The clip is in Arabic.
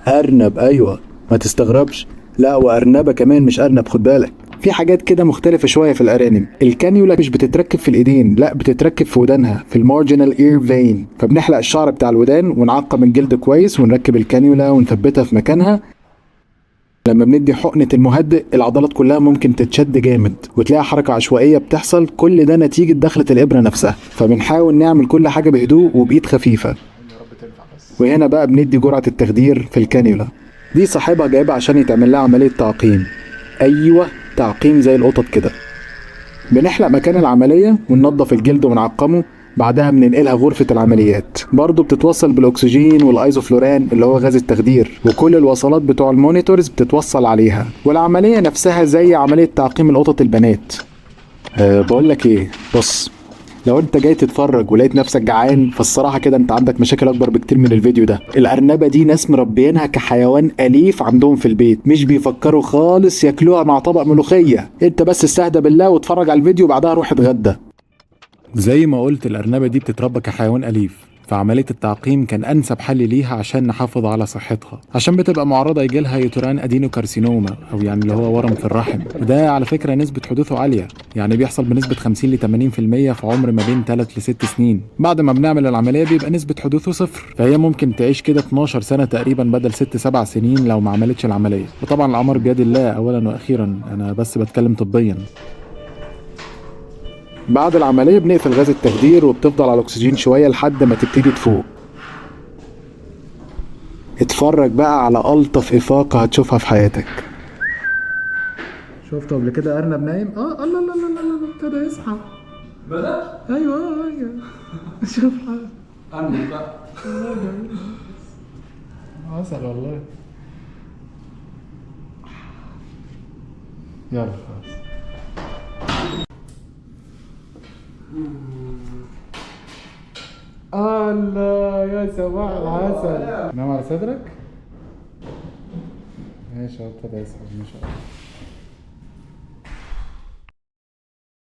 ارنب، ايوه، ما تستغربش. لا، وارنبه كمان مش ارنب، خد بالك. في حاجات كده مختلفة شوية في الأرانب. الكانيولا مش بتتركب في الإيدين، لا بتتركب في ودانها في المارجنال اير فين. فبنحلق الشعر بتاع الودان ونعقم الجلد كويس ونركب الكانيولا ونثبتها في مكانها. لما بندي حقنة المهدئ العضلات كلها ممكن تتشد جامد وتلاقي حركة عشوائية بتحصل، كل ده نتيجة دخلة الإبرة نفسها. فبنحاول نعمل كل حاجة بهدوء وبإيد خفيفة. وهنا بقى بندي جرعة التخدير في الكانيولا. دي صاحبها جايبها عشان يتعمل لها عملية تعقيم. أيوة، تعقيم زي القطط كده. بنحلق مكان العملية وننظف الجلد ونعقمه. بعدها بننقلها غرفة العمليات، برضه بتتوصل بالأكسجين والأيزوفلوران اللي هو غاز التخدير، وكل الوصلات بتوع المونيتورز بتتوصل عليها. والعملية نفسها زي عملية تعقيم القطط البنات. بقول لك ايه، بص، لو انت جاي تتفرج ولقيت نفسك جعان فالصراحة كده انت عندك مشاكل اكبر بكتير من الفيديو ده. الارنبة دي ناس مربينها كحيوان اليف عندهم في البيت، مش بيفكروا خالص ياكلوها مع طبق ملوخية. انت بس استهدى بالله واتفرج على الفيديو بعدها روح اتغدى. زي ما قلت الأرنبة دي بتتربى كحيوان أليف، فعملية التعقيم كان أنسب حل ليها عشان نحافظ على صحتها، عشان بتبقى معرضة يجيلها يوتران أدينوكارسينوما أو يعني اللي هو ورم في الرحم، وده على فكرة نسبة حدوثه عالية، يعني بيحصل بنسبة 50 ل 80% في عمر ما بين 3 ل 6 سنين. بعد ما بنعمل العملية بيبقى نسبة حدوثه صفر، فهي ممكن تعيش كده 12 سنة تقريبا بدل 6 7 سنين لو ما عملتش العملية. وطبعا الأمر بيد الله أولا وأخيرا، أنا بس بتكلم طبيا. بعد العملية بنقفل غاز التخدير وبتفضل على الأكسجين شوية لحد ما تبتدي تفوق. اتفرج بقى على ألطف إفاقة هتشوفها في حياتك. شفته قبل كده أرنب نايم؟ الله الله الله الله، ابتدى يصحى. بدأ؟ أيوه أيوه. شوف أرنب بقى. عسل والله. يلا خلاص. الله يا صباح العسل. نام على صدرك؟ ماشي، ابتدى يسحب ما شاء الله.